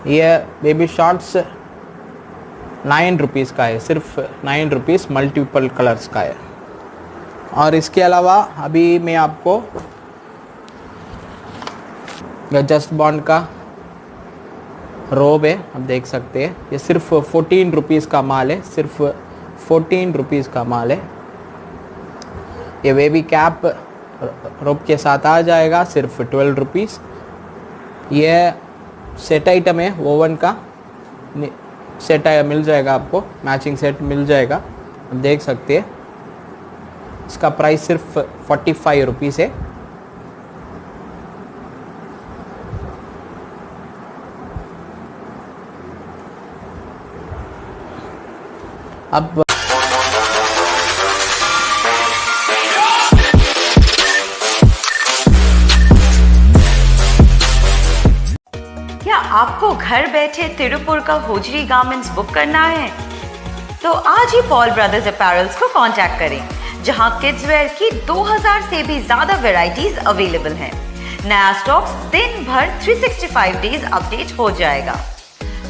ये baby shorts 9 rupees का है, सिर्फ 9 रुपीज़, मल्टीपल कलर्स का है। और इसके अलावा अभी मैं आपको जस्ट बॉन्ड का रोब है, आप देख सकते हैं। ये सिर्फ 14 रुपीज़ का माल है, सिर्फ 14 रुपीज़ का माल है। ये बेबी कैप रोब के साथ आ जाएगा, सिर्फ 12 रुपीज़। ये सेट आइटम है, ओवन का सेट मिल जाएगा आपको, मैचिंग सेट मिल जाएगा, आप देख सकते हैं। इसका प्राइस सिर्फ 45 रुपीज़ है। अब क्या आपको घर बैठे तिरुपुर का होजरी गारमेंट्स बुक करना है? तो आज ही पॉल ब्रदर्स अपैरल्स को कांटेक्ट करें, जहां किड्स वेयर की 2000 से भी ज्यादा वैरायटीज अवेलेबल हैं। नया स्टॉक्स दिन भर 365 डेज अपडेट हो जाएगा।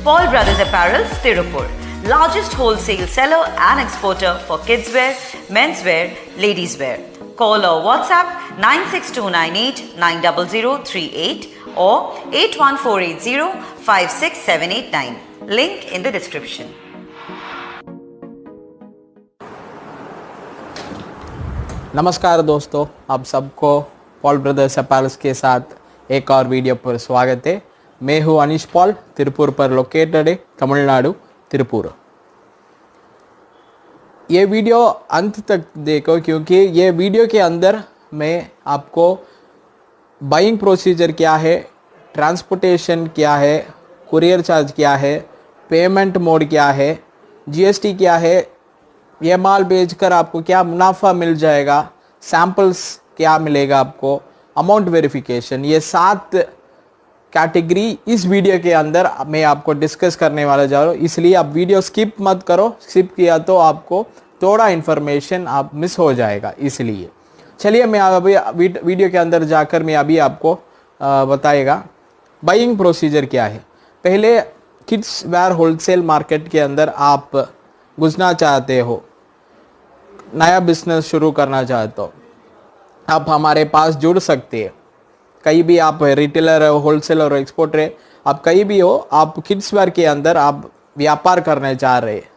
Paul brothers apparels Tiruppur, largest wholesale seller and exporter for kids wear, men's wear, ladies wear. Call or WhatsApp 96298 90038 or 81480 56789. Link in the description. नमस्कार दोस्तों, आप सबको पॉल ब्रदर्स अपैरल्स के साथ एक और वीडियो पर स्वागत है। मैं हूँ अनिश पॉल, तिरुपुर पर लोकेटेड है, तमिलनाडु, तिरुपुर। ये वीडियो अंत तक देखो, क्योंकि ये वीडियो के अंदर मैं आपको बाइंग प्रोसीजर क्या है, ट्रांसपोर्टेशन क्या है, कुरियर चार्ज क्या है, पेमेंट मोड क्या है, जीएसटी क्या है, ये माल बेचकर आपको क्या मुनाफा मिल जाएगा, सैंपल्स क्या मिलेगा आपको, अमाउंट वेरिफिकेशन, ये 7 कैटेगरी इस वीडियो के अंदर मैं आपको डिस्कस करने वाला जा रहा हूँ। इसलिए आप वीडियो स्किप मत करो, स्किप किया तो आपको थोड़ा इन्फॉर्मेशन आप मिस हो जाएगा। इसलिए चलिए मैं अभी वीडियो के अंदर जाकर मैं अभी आपको बताएगा बाइंग प्रोसीजर क्या है। पहले किड्स वेयर होलसेल मार्केट के अंदर आप घुसना चाहते हो, नया बिजनेस शुरू करना चाहते हो, आप हमारे पास जुड़ सकते हैं। कहीं भी आप रिटेलर हो, होलसेलर हो, एक्सपोर्टर है, आप कहीं भी हो, आप किड्स वेयर के अंदर आप व्यापार करने चाह रहे हैं,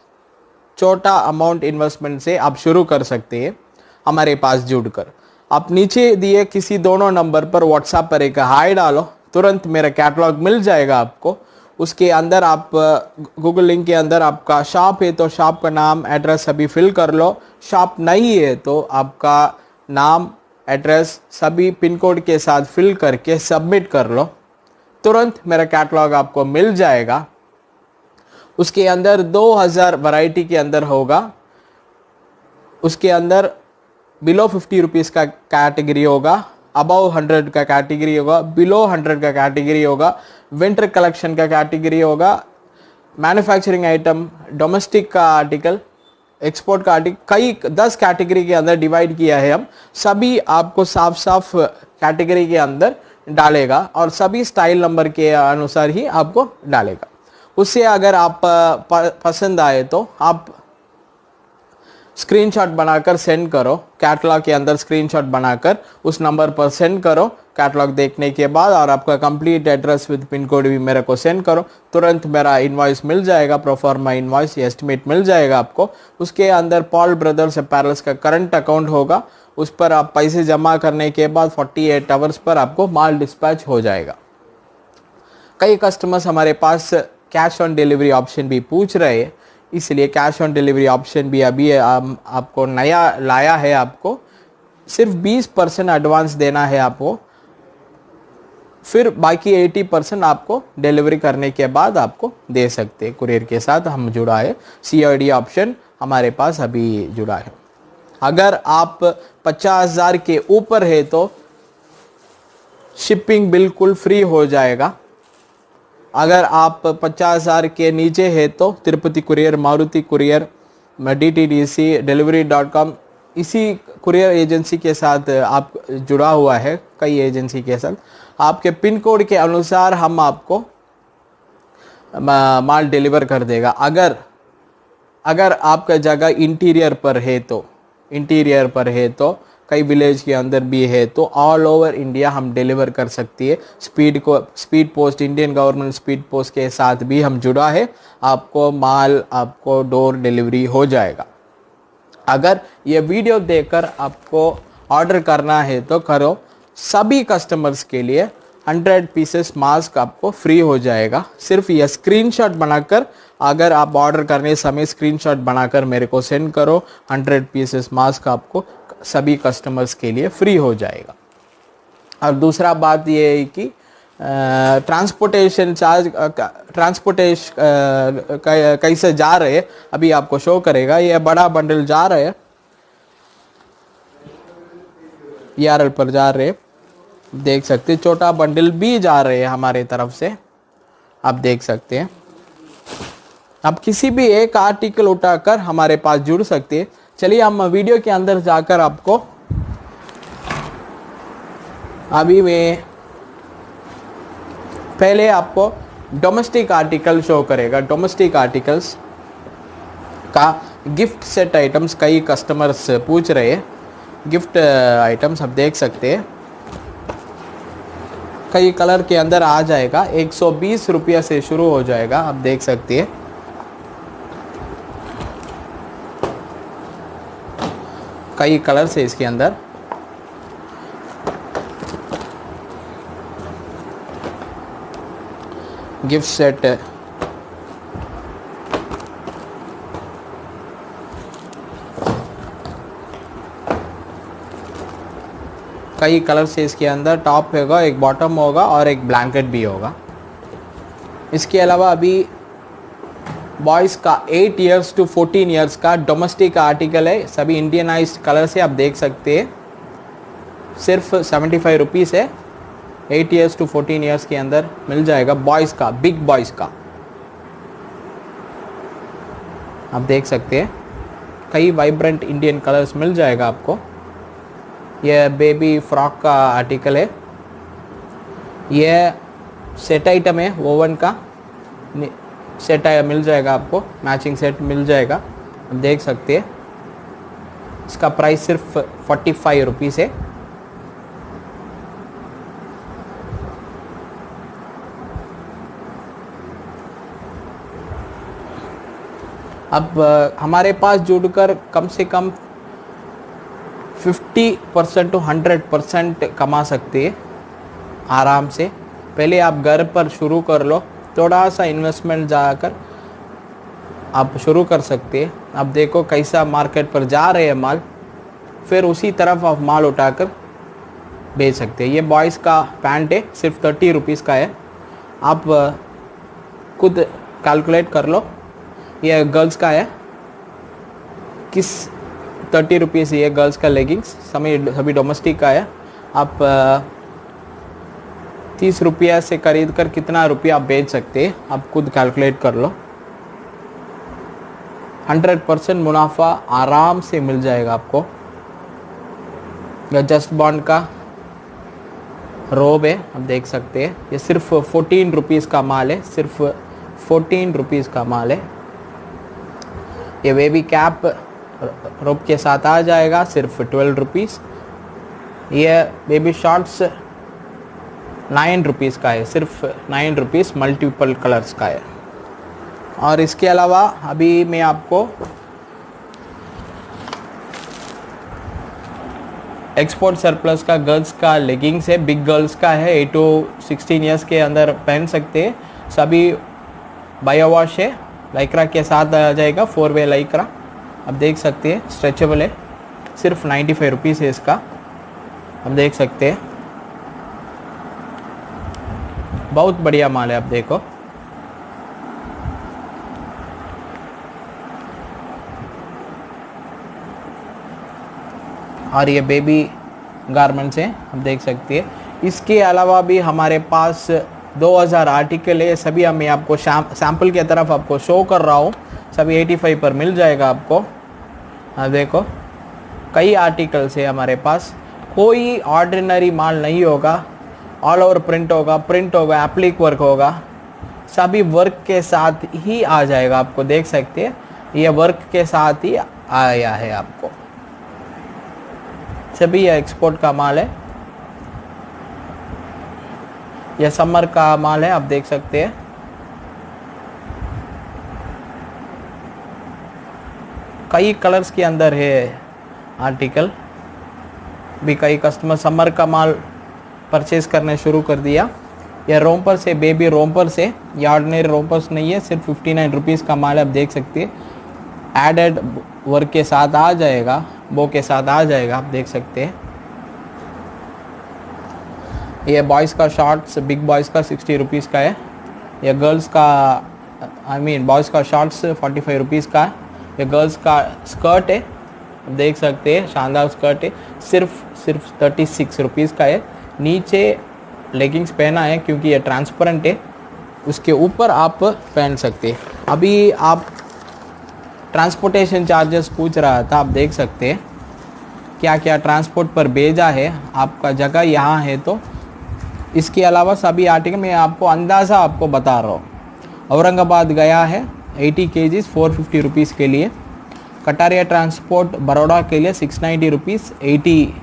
छोटा अमाउंट इन्वेस्टमेंट से आप शुरू कर सकते हैं हमारे पास जुड़कर। आप नीचे दिए किसी दोनों नंबर पर व्हाट्सएप पर एक हाय डालो, तुरंत मेरा कैटलॉग मिल जाएगा आपको। उसके अंदर आप गूगल लिंक के अंदर आपका शॉप है तो शॉप का नाम, एड्रेस सभी फिल कर लो। शॉप नहीं है तो आपका नाम, एड्रेस सभी पिन कोड के साथ फिल करके सबमिट कर लो, तुरंत मेरा कैटलॉग आपको मिल जाएगा। उसके अंदर 2000 वैरायटी के अंदर होगा। उसके अंदर बिलो 50 रुपीज़ का कैटेगरी होगा, अबव 100 का कैटेगरी होगा, बिलो 100 का कैटेगरी होगा, विंटर कलेक्शन का कैटेगरी होगा, मैन्युफैक्चरिंग आइटम, डोमेस्टिक का आर्टिकल, एक्सपोर्ट का आर्टिकल, कई 10 कैटेगरी के अंदर डिवाइड किया है हम। सभी आपको साफ साफ कैटेगरी के अंदर डालेगा और सभी स्टाइल नंबर के अनुसार ही आपको डालेगा। उससे अगर आप पसंद आए तो आप स्क्रीनशॉट बनाकर सेंड करो, कैटलॉग के अंदर स्क्रीनशॉट बनाकर उस नंबर पर सेंड करो कैटलॉग देखने के बाद, और आपका complete address with pin code भी मेरे को सेंड करो, तुरंत मेरा इनवॉइस मिल जाएगा, प्रोफॉर्मा इनवॉइस, एस्टिमेट मिल जाएगा आपको। उसके अंदर पॉल ब्रदर्स अपैरल्स का करंट अकाउंट होगा, उस पर आप पैसे जमा करने के बाद 48 आवर्स पर आपको माल डिस्पैच हो जाएगा। कई कस्टमर्स हमारे पास कैश ऑन डिलीवरी ऑप्शन भी पूछ रहे हैं, इसलिए कैश ऑन डिलीवरी ऑप्शन भी अभी आपको नया लाया है। आपको सिर्फ 20% एडवांस देना है आपको, फिर बाकी 80% आपको डिलीवरी करने के बाद आपको दे सकते हैं। कुरियर के साथ हम जुड़ा है, COD ऑप्शन हमारे पास अभी जुड़ा है। अगर आप 50,000 के ऊपर है तो शिपिंग बिल्कुल फ्री हो जाएगा। अगर आप 50,000 के नीचे है तो Tirupati courier, Maruti courier, DTDC, delivery.com, इसी कुरियर एजेंसी के साथ आप जुड़ा हुआ है, कई एजेंसी के साथ। आपके पिन कोड के अनुसार हम आपको माल डिलीवर कर देगा। अगर आपका जगह इंटीरियर पर है तो कई विलेज के अंदर भी है तो ऑल ओवर इंडिया हम डिलीवर कर सकती है। Speed post, Indian government speed post के साथ भी हम जुड़ा है। आपको डोर डिलीवरी हो जाएगा। अगर ये वीडियो देखकर आपको ऑर्डर करना है तो करो। सभी कस्टमर्स के लिए 100 पीसेस मास्क आपको फ्री हो जाएगा। सिर्फ ये स्क्रीनशॉट बनाकर, अगर आप ऑर्डर करने समय स्क्रीनशॉट बनाकर मेरे को सेंड करो, 100 पीसेस मास्क आपको सभी कस्टमर्स के लिए फ्री हो जाएगा। और दूसरा बात ये है कि ट्रांसपोर्टेशन चार्ज, कैसे जा रहे हैं अभी आपको शो करेगा। ये बड़ा बंडल जा रहा है, ERL पर जा रहे हैं, देख सकते हैं। छोटा बंडल भी जा रहे हैं हमारे तरफ से, आप देख सकते हैं। आप किसी भी एक आर्टिकल उठाकर हमारे पास जुड़ सकते हैं। चलिए हम वीडियो के अंदर जाकर आपको अभी मैं पहले आपको डोमेस्टिक आर्टिकल शो करेगा। डोमेस्टिक आर्टिकल्स का गिफ्ट सेट आइटम्स कई कस्टमर्स पूछ रहे हैं। गिफ्ट आइटम्स आप देख सकते हैं, कई कलर के अंदर आ जाएगा। 120 रुपया से शुरू हो जाएगा, आप देख सकते हैं। कई कलर्स है इसके अंदर। गिफ्ट सेट कई कलर से इसके अंदर टॉप होगा, एक बॉटम होगा और एक ब्लैंकेट भी होगा। इसके अलावा अभी बॉयज़ का 8 इयर्स टू 14 इयर्स का डोमेस्टिक आर्टिकल है। सभी इंडियनाइज्ड कलर से आप देख सकते हैं। सिर्फ 75 रुपीज़ है। 8 इयर्स टू 14 इयर्स के अंदर मिल जाएगा। बॉयज़ का, बिग बॉयज़ का आप देख सकते हैं। कई वाइब्रेंट इंडियन कलर्स मिल जाएगा आपको। यह बेबी फ्रॉक का आर्टिकल है। यह सेट आइटम है, ओवन का सेट मिल जाएगा आपको। मैचिंग सेट मिल जाएगा, आप देख सकते हैं। इसका प्राइस सिर्फ 45 रुपीज़ है। अब हमारे पास जुड़कर कम से कम 50% to 100% कमा सकते हैं आराम से। पहले आप घर पर शुरू कर लो, थोड़ा सा इन्वेस्टमेंट जाकर आप शुरू कर सकते हैं। आप देखो कैसा मार्केट पर जा रहे हैं माल, फिर उसी तरफ आप माल उठाकर बेच सकते हैं। ये बॉयज़ का पैंट है, सिर्फ 30 रुपीज़ का है। आप खुद कैलकुलेट कर लो। ये गर्ल्स का है, किस 30 रुपीज़ ये गर्ल्स का लेगिंग्स, सभी डोमेस्टिक का है। आप 30 रुपया से खरीद कर कितना रुपया आप बेच सकते हैं, आप खुद कैलकुलेट कर लो। 100% मुनाफा आराम से मिल जाएगा आपको। जस्ट बॉन्ड का रोब है, आप देख सकते हैं। ये सिर्फ 14 रुपीज़ का माल है, सिर्फ 14 रुपीज़ का माल है। ये बेबी कैप रोब के साथ आ जाएगा, सिर्फ 12 रुपीज़। ये बेबी शॉर्ट्स 9 रुपीज़ का है, सिर्फ 9 रुपीज़, मल्टीपल कलर्स का है। और इसके अलावा अभी मैं आपको एक्सपोर्ट सरप्लस का गर्ल्स का लेगिंग्स है, बिग गर्ल्स का है। 8 to 16 ईयर्स के अंदर पहन सकते हैं। सभी बायो वॉश है, लाइक्रा के साथ आ जाएगा, 4-वे लाइक्रा, आप देख सकते हैं। स्ट्रेचेबल है, सिर्फ 95 रुपीज़ है इसका, आप देख सकते हैं। बहुत बढ़िया माल है, आप देखो। और ये बेबी गारमेंट्स हैं, आप देख सकते हैं। इसके अलावा भी हमारे पास 2000 आर्टिकल है। सभी मैं आपको सैम्पल की तरफ आपको शो कर रहा हूँ। सभी 85 पर मिल जाएगा आपको। देखो कई आर्टिकल्स है हमारे पास, कोई ऑर्डिनरी माल नहीं होगा। ऑल ओवर प्रिंट होगा, एप्लिक वर्क होगा। सभी वर्क के साथ ही आ जाएगा। आपको देख सकते हैं ये वर्क के साथ ही आया है आपको। सभी ये एक्सपोर्ट का माल है, यह समर का माल है, आप देख सकते हैं। कई कलर्स के अंदर है आर्टिकल। भी कई कस्टमर समर का माल परचेज करने शुरू कर दिया। यह रोम्पर से, बेबी रोम्पर से, ये ऑर्डिनरी रोम्पर्स नहीं है, सिर्फ 59 रुपीज़ का माल है। आप देख सकते हैं एडेड वर्क के साथ आ जाएगा, बो के साथ आ जाएगा, आप देख सकते हैं। ये बॉयज़ का शॉर्ट्स, बिग बॉयज़ का 60 रुपीज़ का है। ये गर्ल्स का बॉयज़ का शॉर्ट्स 45 रुपीज़ का है। ये गर्ल्स का स्कर्ट है, आप देख सकते हैं, शानदार स्कर्ट है, सिर्फ 36 रुपीज़ का है। नीचे लेगिंग्स पहना है क्योंकि ये ट्रांसपेरेंट है, उसके ऊपर आप पहन सकते हैं। अभी आप ट्रांसपोर्टेशन चार्जेस पूछ रहा था, आप देख सकते हैं क्या क्या ट्रांसपोर्ट पर भेजा है। आपका जगह यहाँ है तो इसके अलावा सभी आर्टिकल मैं आपको अंदाज़ा आपको बता रहा हूँ। औरंगाबाद गया है 80 kg 450 रुपीज़ के लिए। कटारिया ट्रांसपोर्ट बड़ौदा के लिए 690 रुपीज़ 80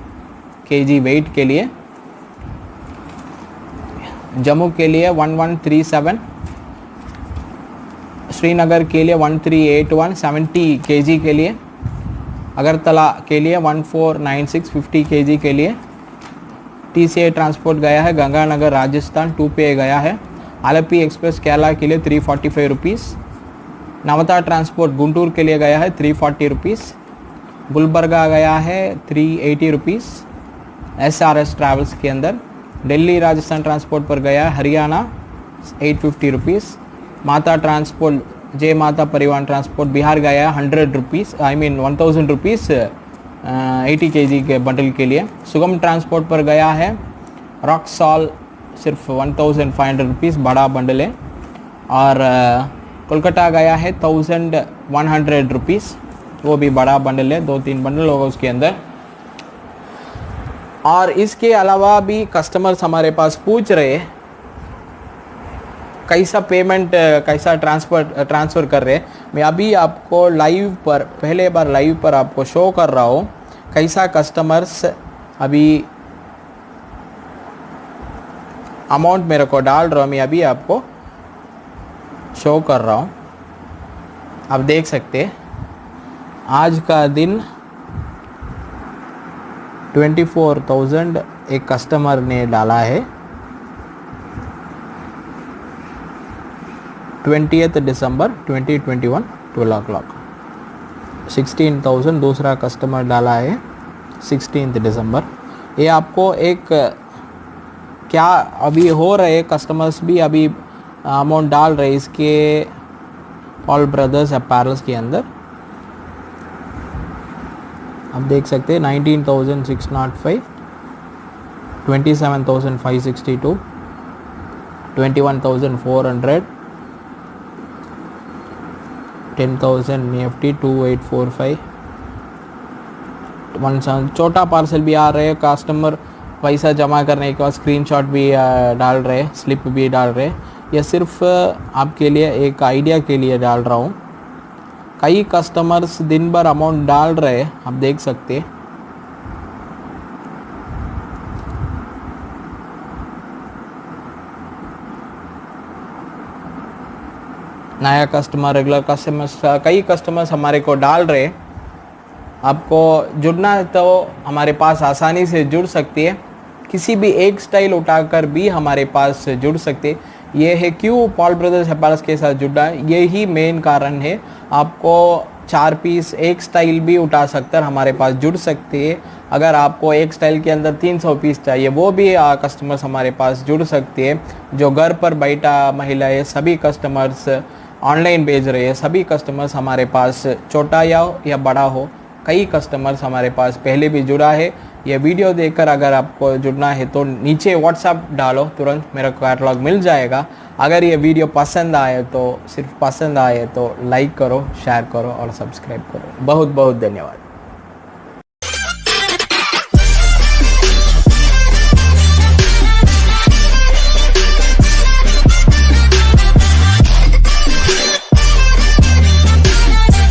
kg वेट के लिए। जम्मू के लिए 1137, श्रीनगर के लिए 1381 70 kg के लिए। अगरतला के लिए 1496 50 kg के लिए। TCI ट्रांसपोर्ट गया है गंगानगर राजस्थान 2 पे गया है। आलपी एक्सप्रेस केरला के लिए 345 रुपीज़। नवता ट्रांसपोर्ट गुंटूर के लिए गया है 340 रुपीज़। गुलबर्गा गया है 380 रुपीज़ SRS ट्रैवल्स के अंदर। दिल्ली राजस्थान ट्रांसपोर्ट पर गया है हरियाणा 850 रुपीज़। माता ट्रांसपोर्ट, जय माता परिवहन ट्रांसपोर्ट बिहार गया है 100 रुपीज़ 1000 रुपीज़ 80 kg के बंडल के लिए। सुगम ट्रांसपोर्ट पर गया है रॉक्सॉल, सिर्फ 1500 रुपीज़ बड़ा बंडल है। और कोलकाता गया है 1100 रुपीज़, वो भी बड़ा बंडल है, 2-3 बंडल होगा उसके अंदर। और इसके अलावा भी कस्टमर्स हमारे पास पूछ रहे हैं कैसा पेमेंट, कैसा ट्रांसफ़र कर रहे हैं। मैं अभी आपको लाइव पर, पहले बार लाइव पर आपको शो कर रहा हूँ कैसा कस्टमर्स अभी अमाउंट मेरे को डाल रहा हूँ। मैं अभी आपको शो कर रहा हूँ, आप देख सकते हैं। आज का दिन 24,000 एक कस्टमर ने डाला है। 20th दिसंबर 2021 12 o'clock। 16,000 दूसरा कस्टमर डाला है 16th दिसंबर। ये आपको एक क्या अभी हो रहे कस्टमर्स भी अभी अमाउंट डाल रहे इसके पॉल ब्रदर्स अपैरल्स के अंदर। आप देख सकते हैं 19,605, 27,562, 21,400, 10,000 निफ्टी 2845, 17। छोटा पार्सल भी आ रहे हैं, कस्टमर पैसा जमा करने के बाद स्क्रीनशॉट भी डाल रहे हैं, स्लिप भी डाल रहे हैं। यह सिर्फ आपके लिए एक आइडिया के लिए डाल रहा हूँ। कई कस्टमर्स दिन भर अमाउंट डाल रहे हैं, आप देख सकते हैं। नया कस्टमर, रेगुलर कस्टमर्स, कई कस्टमर्स हमारे को डाल रहे हैं। आपको जुड़ना है तो हमारे पास आसानी से जुड़ सकती है, किसी भी एक स्टाइल उठाकर भी हमारे पास जुड़ सकते। ये है क्यों पॉल ब्रदर्स अपैरल्स के साथ जुड़ना है, यही मेन कारण है। आपको 4 पीस एक स्टाइल भी उठा सककर हमारे पास जुड़ सकते हैं। अगर आपको एक स्टाइल के अंदर 300 पीस चाहिए, वो भी कस्टमर्स हमारे पास जुड़ सकते हैं। जो घर पर बैठा महिलाएं, सभी कस्टमर्स ऑनलाइन भेज रहे हैं, सभी कस्टमर्स हमारे पास छोटा या बड़ा हो, कई कस्टमर्स हमारे पास पहले भी जुड़ा है। यह वीडियो देखकर अगर आपको जुड़ना है तो नीचे व्हाट्सएप डालो, तुरंत मेरा कैटलॉग मिल जाएगा। अगर ये वीडियो पसंद आए तो सिर्फ पसंद आए तो लाइक करो, शेयर करो और सब्सक्राइब करो। बहुत बहुत धन्यवाद।